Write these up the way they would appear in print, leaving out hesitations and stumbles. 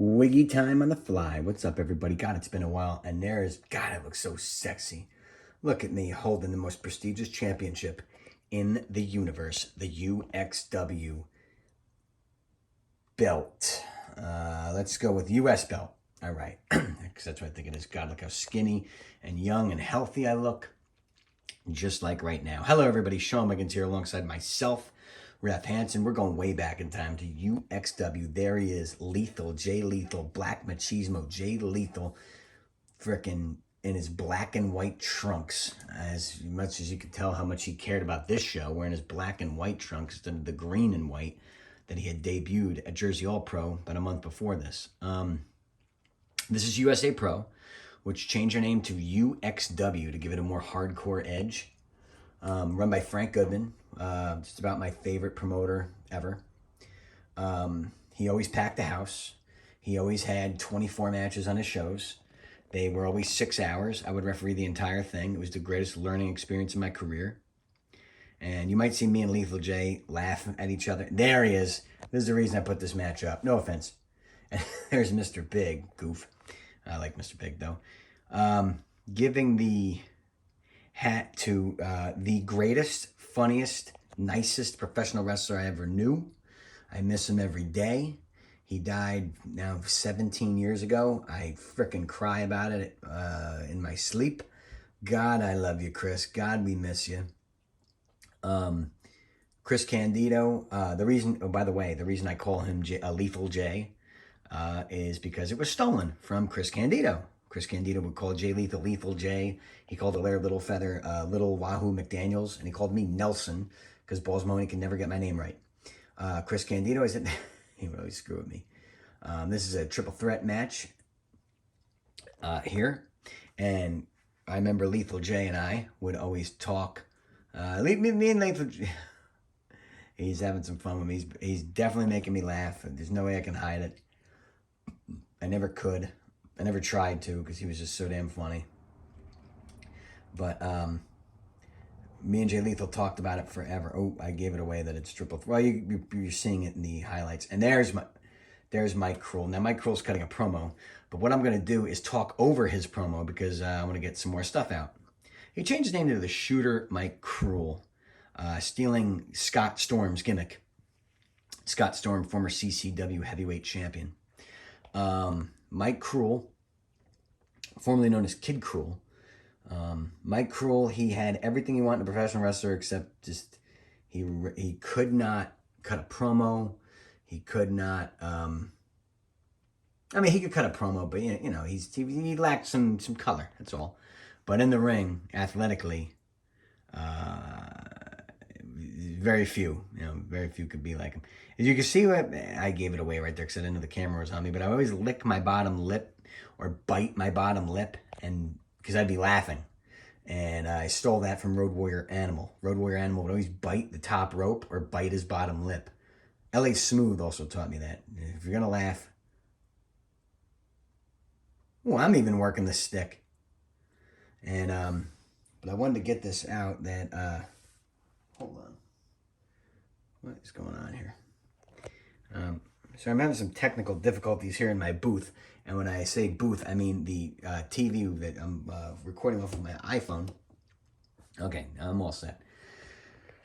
Wiggy time on the fly. What's up, everybody? God, it's been a while. And God, I look so sexy. Look at me holding the most prestigious championship in the universe, the UXW belt. Let's go with US belt. All right, because that's what I think it is. God, look how skinny and young and healthy I look. Just like right now. Hello, everybody. Sean Wiggins here alongside myself, Ref Hansen. We're going way back in time to UXW. There he is, Lethal, Jay Lethal, Black Machismo, Jay Lethal, frickin' in his black and white trunks. As much as you could tell how much he cared about this show, wearing his black and white trunks instead of the green and white that he had debuted at Jersey All-Pro about a month before this. This is USA Pro, which changed their name to UXW to give it a more hardcore edge. Run by Frank Goodman, just about my favorite promoter ever. He always packed the house. He always had 24 matches on his shows. They were always 6 hours. I would referee the entire thing. It was the greatest learning experience in my career. And you might see me and Lethal J laugh at each other. There he is. This is the reason I put this match up. No offense. And there's Mr. Big, goof. I like Mr. Big, though. Giving the hat to the greatest, funniest, nicest professional wrestler I ever knew. I miss him every day. He died now 17 years ago. I frickin' cry about it in my sleep. God, I love you, Chris. God, we miss you. Chris Candido. The reason I call him Lethal J is because it was stolen from Chris Candido. Chris Candido would call Jay Lethal Lethal J. He called the Laird Little Feather Little Wahoo McDaniels, and he called me Nelson because Balls Mahoney can never get my name right. Chris Candido, I said, he would always screw with me. This is a triple threat match here, and I remember Lethal J and I would always talk. Me and Lethal J, he's having some fun with me. He's definitely making me laugh. There's no way I can hide it. I never could. I never tried to because he was just so damn funny. But me and Jay Lethal talked about it forever. Oh, I gave it away that it's triple. Well, you're seeing it in the highlights. And there's Mike Kruel. Now, Mike Kruel's cutting a promo. But what I'm going to do is talk over his promo because I want to get some more stuff out. He changed his name to the Shooter Mike Kruel, stealing Scott Storm's gimmick. Scott Storm, former CCW heavyweight champion. Mike Kruel, formerly known as Kid Kruel. Mike Kruel, he had everything he wanted in a professional wrestler except just he could not cut a promo. He could not. He could cut a promo, but he lacked some color. That's all. But in the ring, athletically, very few could be like him. As you can see, I gave it away right there because I didn't know the camera was on me, but I always lick my bottom lip or bite my bottom lip and because I'd be laughing. And I stole that from Road Warrior Animal. Road Warrior Animal would always bite the top rope or bite his bottom lip. LA Smooth also taught me that. If you're going to laugh, I'm even working the stick. And, but I wanted to get this out that, hold on. What is going on here? So I'm having some technical difficulties here in my booth. And when I say booth, I mean the TV that I'm recording off of my iPhone. Okay, I'm all set.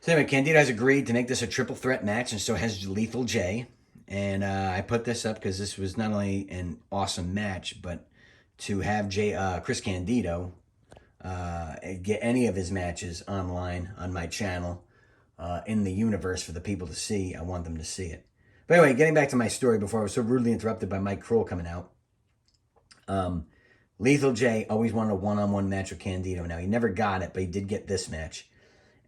So anyway, Candido has agreed to make this a triple threat match, and so has Lethal J. And I put this up because this was not only an awesome match, but to have Chris Candido get any of his matches online on my channel in the universe for the people to see, I want them to see it. But anyway, getting back to my story before I was so rudely interrupted by Mike Kruel coming out. Lethal J always wanted a one-on-one match with Candido. Now, he never got it, but he did get this match.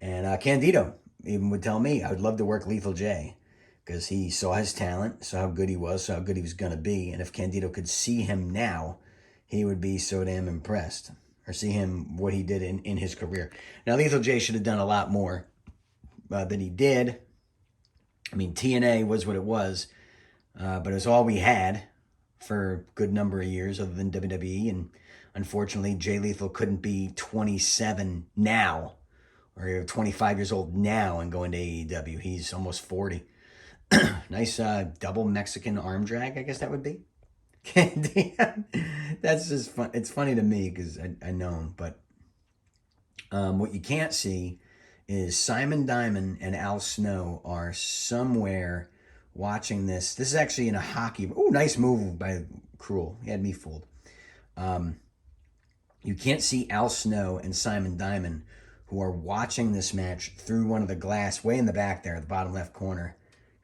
And Candido even would tell me, I would love to work Lethal J because he saw his talent, saw how good he was, saw how good he was going to be. And if Candido could see him now, he would be so damn impressed. Or see him, what he did in his career. Now, Lethal J should have done a lot more than he did. I mean, TNA was what it was, but it was all we had for a good number of years other than WWE. And unfortunately, Jay Lethal couldn't be 27 now, or 25 years old now and going to AEW. He's almost 40. Nice double Mexican arm drag, I guess that would be. Candido. That's just fun. It's funny to me because I know him. But what you can't see is Simon Diamond and Al Snow are somewhere watching this. This is actually in a hockey. Oh, nice move by Kruel. He had me fooled. You can't see Al Snow and Simon Diamond, who are watching this match through one of the glass way in the back there, the bottom left corner.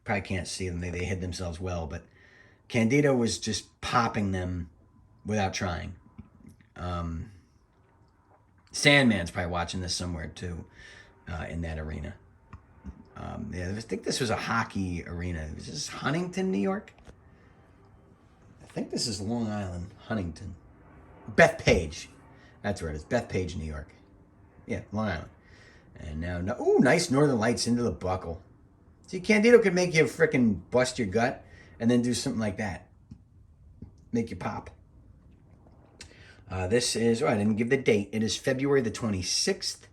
Probably can't see them. They hid themselves well, but Candido was just popping them without trying. Sandman's probably watching this somewhere too, in that arena. Yeah, I think this was a hockey arena. Is this Huntington, New York? I think this is Long Island, Huntington. Bethpage. That's where it is. Bethpage, New York. Yeah, Long Island. And now, ooh, nice Northern Lights into the buckle. See, Candido could make you frickin' bust your gut and then do something like that. Make you pop. This is, I didn't give the date. It is February the 26th,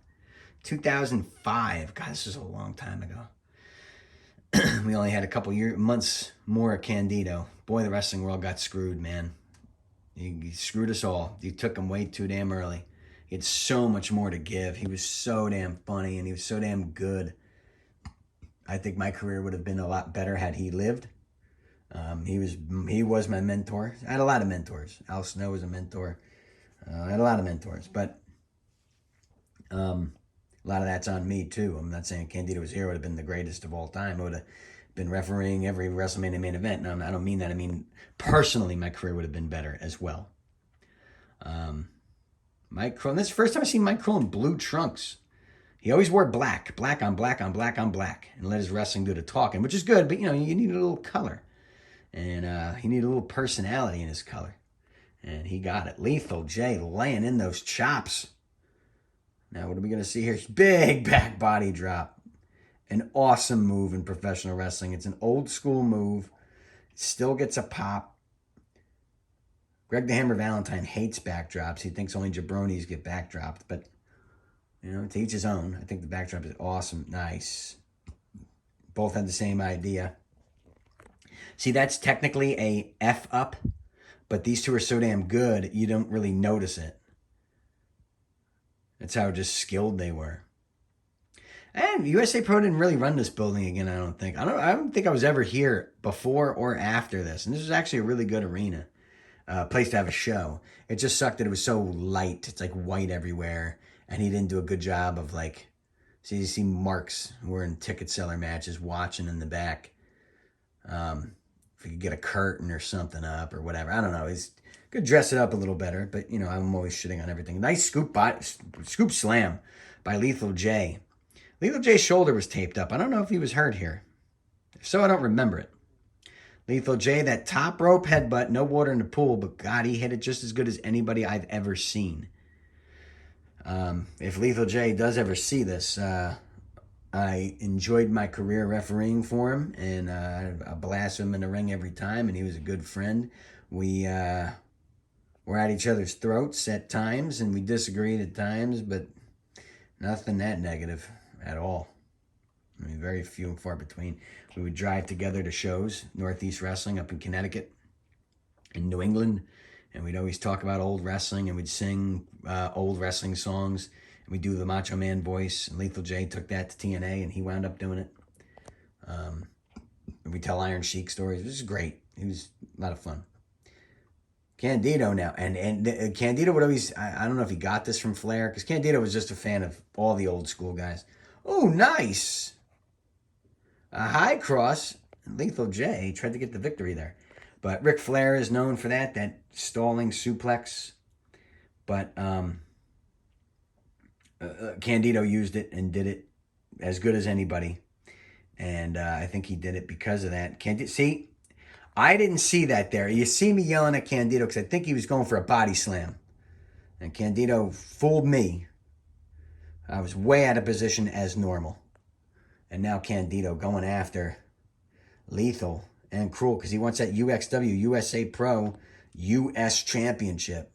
2005. God, this is a long time ago. We only had a couple months more of Candido. Boy, the wrestling world got screwed, man. He screwed us all. He took him way too damn early. He had so much more to give. He was so damn funny, and he was so damn good. I think my career would have been a lot better had he lived. He was my mentor. I had a lot of mentors. Al Snow was a mentor. I had a lot of mentors, but a lot of that's on me too. I'm not saying Candido was here would have been the greatest of all time. I would have been refereeing every WrestleMania main event. No, I don't mean that. I mean personally, my career would have been better as well. Mike Kruel. This is the first time I've seen Mike Kruel in blue trunks. He always wore black on black on black on black, and let his wrestling do the talking, which is good. But you need a little color, and he needed a little personality in his color. And he got it. Lethal J laying in those chops. Now, what are we going to see here? Big back body drop. An awesome move in professional wrestling. It's an old school move. It still gets a pop. Greg the Hammer Valentine hates backdrops. He thinks only jabronis get backdropped. But, to each his own. I think the backdrop is awesome. Nice. Both had the same idea. See, that's technically a F up. But these two are so damn good, you don't really notice it. That's how just skilled they were. And USA Pro didn't really run this building again, I don't think. I don't think I was ever here before or after this. And this was actually a really good arena. Place to have a show. It just sucked that it was so light. It's like white everywhere. And he didn't do a good job of so you see marks who were in ticket seller matches watching in the back. If we could get a curtain or something up or whatever. I don't know. He's could dress it up a little better, but I'm always shitting on everything. Nice scoop slam by Lethal J. Lethal J's shoulder was taped up. I don't know if he was hurt here. If so, I don't remember it. Lethal J, that top rope headbutt, no water in the pool, but God, he hit it just as good as anybody I've ever seen. If Lethal J does ever see this, I enjoyed my career refereeing for him, and I blast him in the ring every time, and he was a good friend. We were at each other's throats at times, and we disagreed at times, but nothing that negative at all. I mean, very few and far between. We would drive together to shows, Northeast Wrestling up in Connecticut, in New England, and we'd always talk about old wrestling, and we'd sing old wrestling songs. We do the Macho Man voice, and Lethal J took that to TNA, and he wound up doing it. We tell Iron Sheik stories. This is great. It was a lot of fun. Candido now, and Candido would always, I don't know if he got this from Flair, because Candido was just a fan of all the old school guys. Oh, nice. A high cross. Lethal J tried to get the victory there. But Ric Flair is known for that stalling suplex. But Candido used it and did it as good as anybody. And I think he did it because of that. See, I didn't see that there. You see me yelling at Candido because I think he was going for a body slam. And Candido fooled me. I was way out of position as normal. And now Candido going after Lethal and Kruel because he wants that UXW USA Pro US Championship.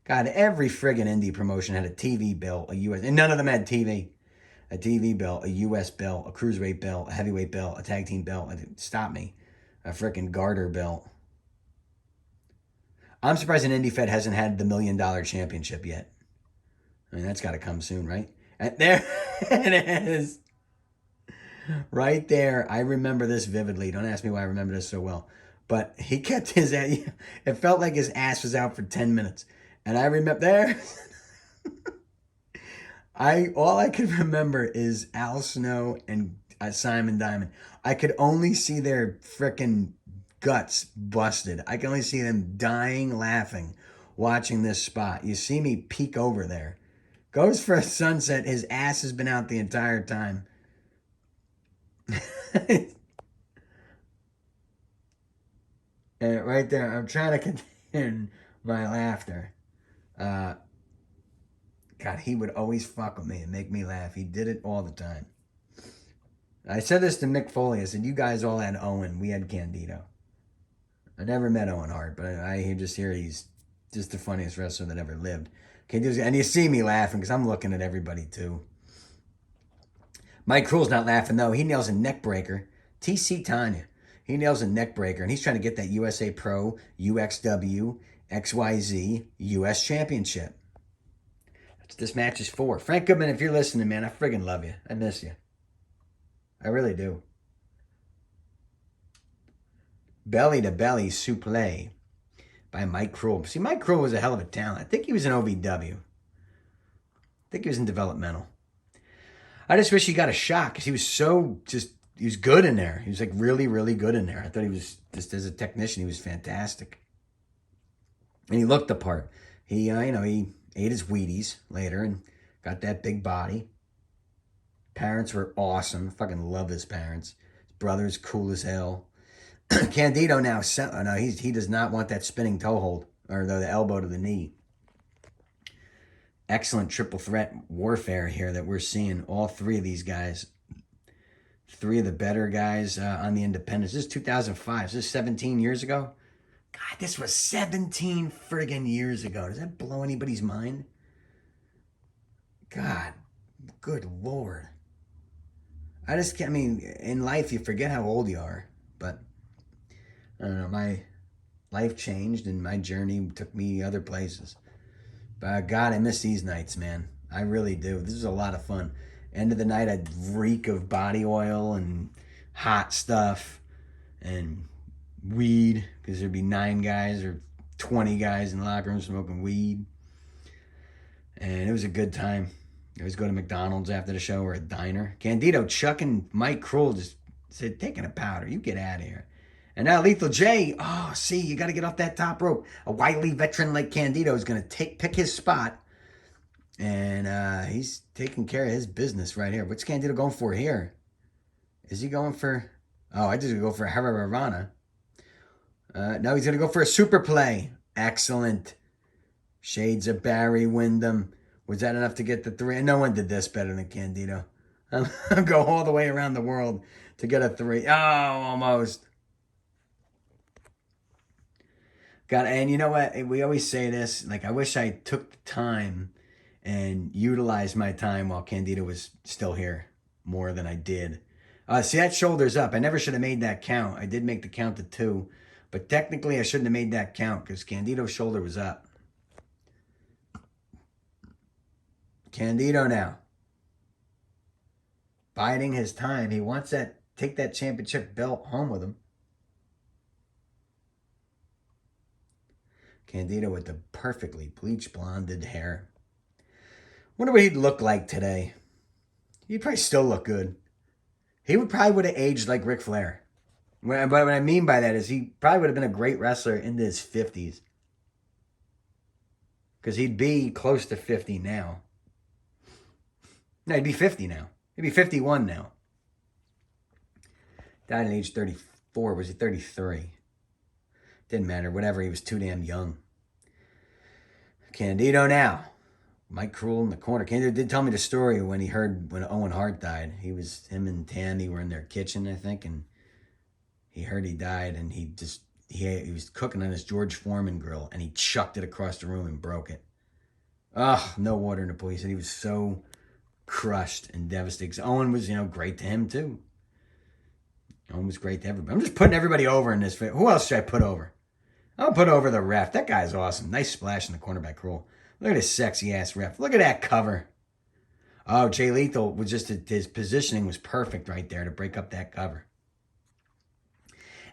God, every friggin' indie promotion had a TV bill, a US, and none of them had TV. A TV bill, a US bill, a cruiserweight bill, a heavyweight bill, a tag team bill. Stop me. A frickin' garter bill. I'm surprised an Indie Fed hasn't had the $1 million championship yet. I mean, that's got to come soon, right? And there it is. Right there. I remember this vividly. Don't ask me why I remember this so well. But he kept his ass. It felt like his ass was out for 10 minutes. And I remember there. All I could remember is Al Snow and Simon Diamond. I could only see their frickin' guts busted. I can only see them dying laughing watching this spot. You see me peek over there. Goes for a sunset. His ass has been out the entire time. And right there, I'm trying to contain my laughter. God, he would always fuck with me and make me laugh. He did it all the time. I said this to Mick Foley. I said, you guys all had Owen. We had Candido. I never met Owen Hart, but I just hear he's just the funniest wrestler that ever lived. And you see me laughing because I'm looking at everybody too. Mike Kruel's not laughing though. He nails a neck breaker. TC Tanya. He nails a neck breaker, and he's trying to get that USA Pro UXW XYZ US Championship. That's what this match is for. Frank Goodman, if you're listening, man, I friggin' love you. I miss you. I really do. Belly to Belly Suplex by Mike Kruel. See, Mike Kruel was a hell of a talent. I think he was in OVW. I think he was in developmental. I just wish he got a shot because he was he was good in there. He was like really, really good in there. I thought he was, just as a technician, he was fantastic. And he looked the part. He ate his Wheaties later and got that big body. Parents were awesome. Fucking love his parents. His brother's cool as hell. Candido now, no, he does not want that spinning toe hold or the elbow to the knee. Excellent triple threat warfare here that we're seeing. All three of these guys, three of the better guys on the independents. This is 2005. This is 17 years ago. God, this was 17 friggin' years ago. Does that blow anybody's mind? God, good Lord. I mean, in life you forget how old you are, but I don't know, my life changed and my journey took me other places. But God, I miss these nights, man. I really do. This was a lot of fun. End of the night, I'd reek of body oil and hot stuff and weed, because there'd be 9 guys or 20 guys in the locker room smoking weed. And it was a good time. I always go to McDonald's after the show or a diner. Candido, Chuck, and Mike Kruel just said, taking a powder. You get out of here. And now Lethal J, see, you got to get off that top rope. A wily veteran like Candido is going to pick his spot. And he's taking care of his business right here. What's Candido going for here? Is he going for... I just go for a Hara. No, he's going to go for a super play. Excellent. Shades of Barry Windham. Was that enough to get the 3? No one did this better than Candido. I'll go all the way around the world to get a 3. Oh, almost. God, and you know what? We always say this. Like, I wish I took the time and utilized my time while Candido was still here more than I did. See, that shoulder's up. I never should have made that count. I did make the count to 2. But technically, I shouldn't have made that count because Candido's shoulder was up. Candido now. Biding his time. He wants take that championship belt home with him. Candido with the perfectly bleach blonded hair. Wonder what he'd look like today. He'd probably still look good. He would have aged like Ric Flair. But what I mean by that is he probably would have been a great wrestler into his 50s. Because he'd be close to 50 now. No, he'd be 50 now. He'd be 51 now. Died at age 34. Was he 33? Didn't matter. Whatever. He was too damn young. Candido now. Mike Kruel in the corner. Candido did tell me the story when Owen Hart died. Him and Tammy were in their kitchen, I think, and he heard he died, and he was cooking on his George Foreman grill, and he chucked it across the room and broke it. No water in the pool. He said he was so crushed and devastated. Owen was, great to him too. Owen was great to everybody. I'm just putting everybody over in this. Who else should I put over? I'll put over the ref. That guy's awesome. Nice splash in the corner by Kruel. Look at this sexy ass ref. Look at that cover. Oh, Jay Lethal was just, his positioning was perfect right there to break up that cover.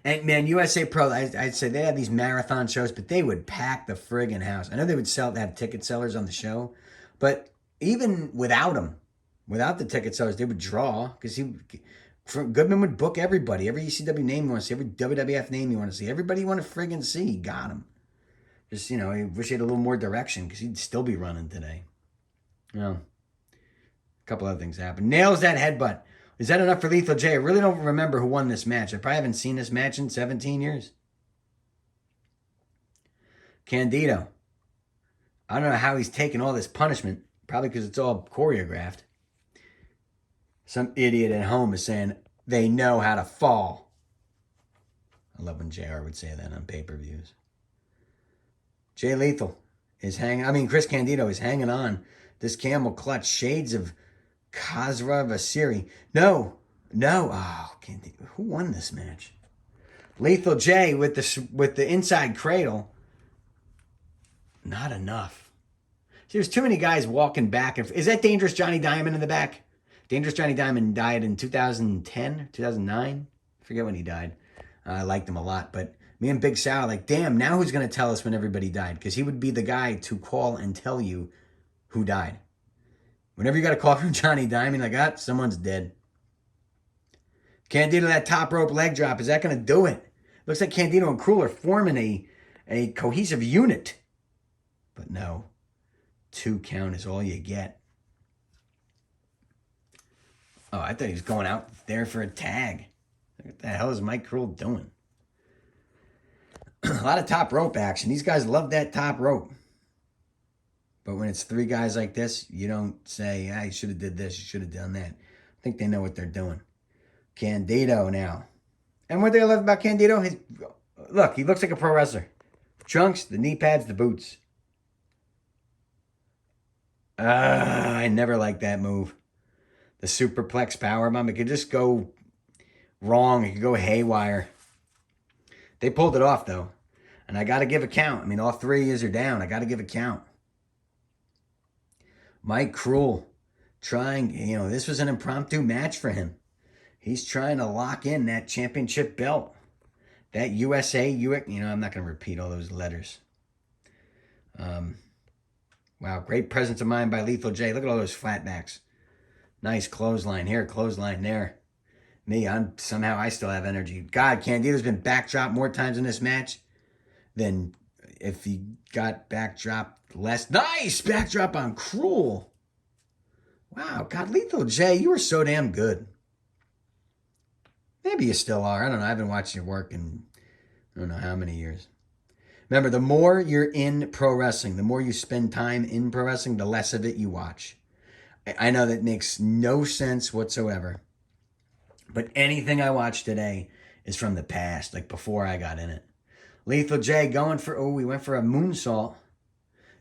And man, USA Pro, I'd say they had these marathon shows, but they would pack the friggin' house. I know they would have ticket sellers on the show, but even without them, without the ticket sellers, they would draw because Goodman would book everybody, every ECW name you want to see, every WWF name you want to see, everybody you want to friggin' see, he got him. Just, you know, I wish he had a little more direction because he'd still be running today. Well, a couple other things happened. Nails that headbutt. Is that enough for Lethal J? I really don't remember who won this match. I probably haven't seen this match in 17 years. Candido. I don't know how he's taking all this punishment. Probably because it's all choreographed. Some idiot at home is saying they know how to fall. I love when JR would say that on pay-per-views. Jay Lethal is Chris Candido is hanging on. This camel clutch, shades of Kazra Vasiri. No. Oh, Candido. Who won this match? Lethal J with the inside cradle. Not enough. See, there's too many guys walking back. Is that Dangerous Johnny Diamond in the back? Dangerous Johnny Diamond died in 2010, 2009. I forget when he died. I liked him a lot. But me and Big Sal are like, damn, now who's going to tell us when everybody died? Because he would be the guy to call and tell you who died. Whenever you got a call from Johnny Diamond, like, someone's dead. Candido, that top rope leg drop, is that going to do it? Looks like Candido and Kruel are forming a cohesive unit. But no, 2 count is all you get. Oh, I thought he was going out there for a tag. What the hell is Mike Kruel doing? A lot of top rope action. These guys love that top rope. But when it's 3 guys like this, you don't say, you should have did this, you should have done that. I think they know what they're doing. Candido now. And what they love about Candido, look, he looks like a pro wrestler. Trunks, the knee pads, the boots. I never liked that move. The superplex powerbomb, it could just go wrong. It could go haywire. They pulled it off, though. And I got to give a count. All 3 years are down. I got to give a count. Mike Kruel trying, this was an impromptu match for him. He's trying to lock in that championship belt. That USA, I'm not going to repeat all those letters. Wow, great presence of mind by Lethal J. Look at all those flatbacks. Nice clothesline here, clothesline there. Me, somehow I still have energy. God, Candido's been backdropped more times in this match than if he got backdropped less. Nice backdrop on Kruel. Wow, God, Lethal J, you were so damn good. Maybe you still are. I don't know. I haven't watched your work in I don't know how many years. Remember, the more you're in pro wrestling, the more you spend time in pro wrestling, the less of it you watch. I know that makes no sense whatsoever. But anything I watch today is from the past, like before I got in it. Lethal J we went for a moonsault.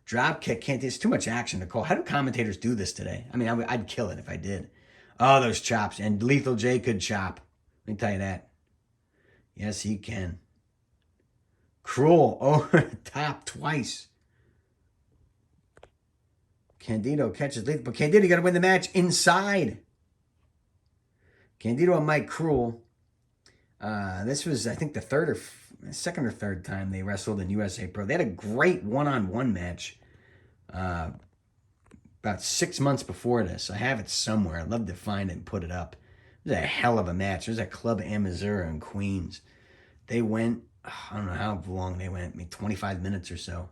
Drop kick, it's too much action to call. How do commentators do this today? I'd kill it if I did. Oh, those chops. And Lethal J could chop. Let me tell you that. Yes, he can. Kruel over the top twice. Candido catches Lethal. But Candido, you got to win the match inside. Candido and Mike Kruel. This was, I think, the second or third time they wrestled in USA Pro. They had a great one-on-one match about 6 months before this. I have it somewhere. I'd love to find it and put it up. It was a hell of a match. It was at Club Amazura in Queens. They went, I don't know how long they went, 25 minutes or so.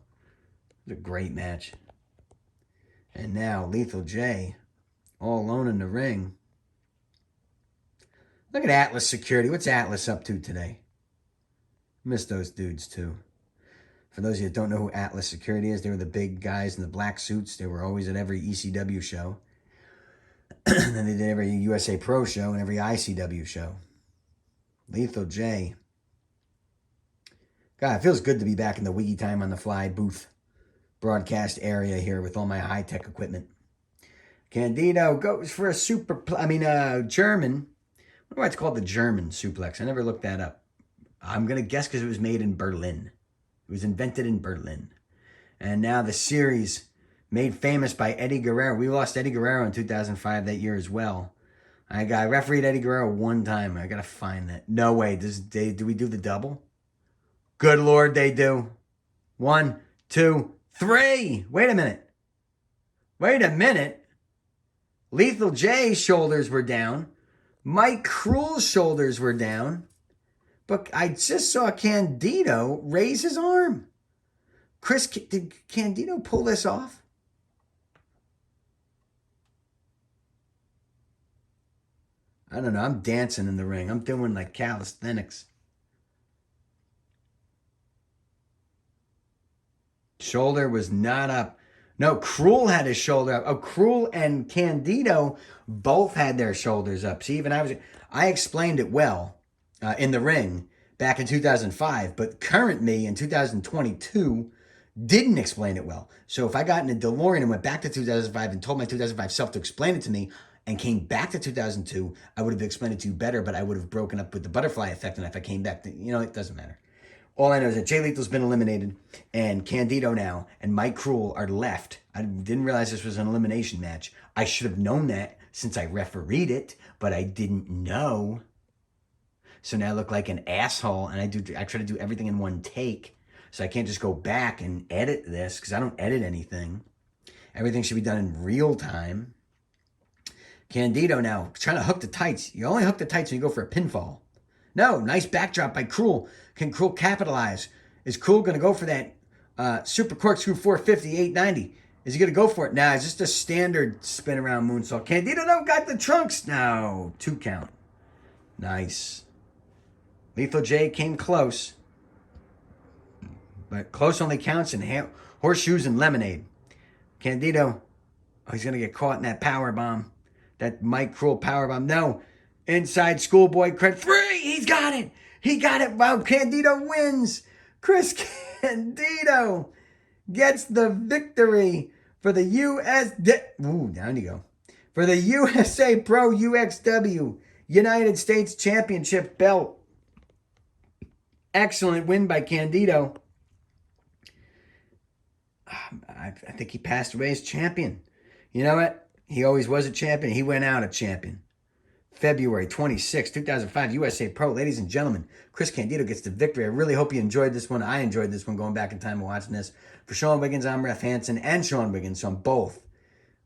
It was a great match. And now Lethal J, all alone in the ring. Look at Atlas Security. What's Atlas up to today? Miss those dudes, too. For those of you that don't know who Atlas Security is, they were the big guys in the black suits. They were always at every ECW show. And then they did every USA Pro show and every ICW show. Lethal J. God, it feels good to be back in the Wiggy Time on the Fly booth broadcast area here with all my high-tech equipment. Candido goes for a German. I wonder why it's called the German suplex. I never looked that up. I'm going to guess because it was made in Berlin. It was invented in Berlin. And now the series made famous by Eddie Guerrero. We lost Eddie Guerrero in 2005 that year as well. I refereed Eddie Guerrero one time. I got to find that. No way. Do we do the double? Good Lord, they do. 1, 2, 3. Wait a minute. Lethal J's shoulders were down. Mike Kruel's shoulders were down. But I just saw Candido raise his arm. Did Candido pull this off? I don't know. I'm dancing in the ring. I'm doing like calisthenics. Shoulder was not up. No, Kruel had his shoulder up. Oh, Kruel and Candido both had their shoulders up. See, even I explained it well in the ring back in 2005, but current me in 2022 didn't explain it well. So if I got in a DeLorean and went back to 2005 and told my 2005 self to explain it to me and came back to 2002, I would have explained it to you better, but I would have broken up with the butterfly effect. And if I came back, it doesn't matter. All I know is that Jay Lethal's been eliminated, and Candido now and Mike Kruel are left. I didn't realize this was an elimination match. I should have known that since I refereed it, but I didn't know. So now I look like an asshole, and I try to do everything in one take. So I can't just go back and edit this because I don't edit anything. Everything should be done in real time. Candido now trying to hook the tights. You only hook the tights when you go for a pinfall. No, nice backdrop by Kruel. Can Kruel capitalize? Is Kruel going to go for that super corkscrew 450, 890? Is he going to go for it? Nah, it's just a standard spin around moonsault. Candido got the trunks. No, 2 count. Nice. Lethal J came close. But close only counts in horseshoes and lemonade. Candido, he's going to get caught in that power bomb. That Mike Kruel power bomb. No. Inside schoolboy credit. 3. He's got it. He got it. Wow. Candido wins. Chris Candido gets the victory for the down you go. For the USA Pro UXW United States Championship belt. Excellent win by Candido. I think he passed away as champion. You know what? He always was a champion. He went out a champion. February 26, 2005, USA Pro. Ladies and gentlemen, Chris Candido gets the victory. I really hope you enjoyed this one. I enjoyed this one going back in time and watching this. For Sean Wiggins, I'm Ref Hansen and Sean Wiggins, so I'm both.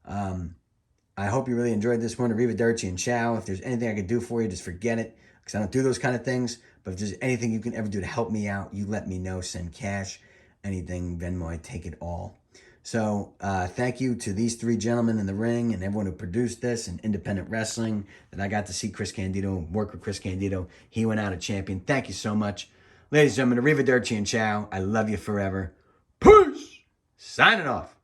I hope you really enjoyed this one. Arrivederci and ciao. If there's anything I could do for you, just forget it, because I don't do those kind of things. But if there's anything you can ever do to help me out, you let me know. Send cash, anything, Venmo, I take it all. So thank you to these 3 gentlemen in the ring and everyone who produced this and independent wrestling that I got to see Chris Candido and work with Chris Candido. He went out a champion. Thank you so much. Ladies and gentlemen, arrivederci and ciao. I love you forever. Peace. Signing off.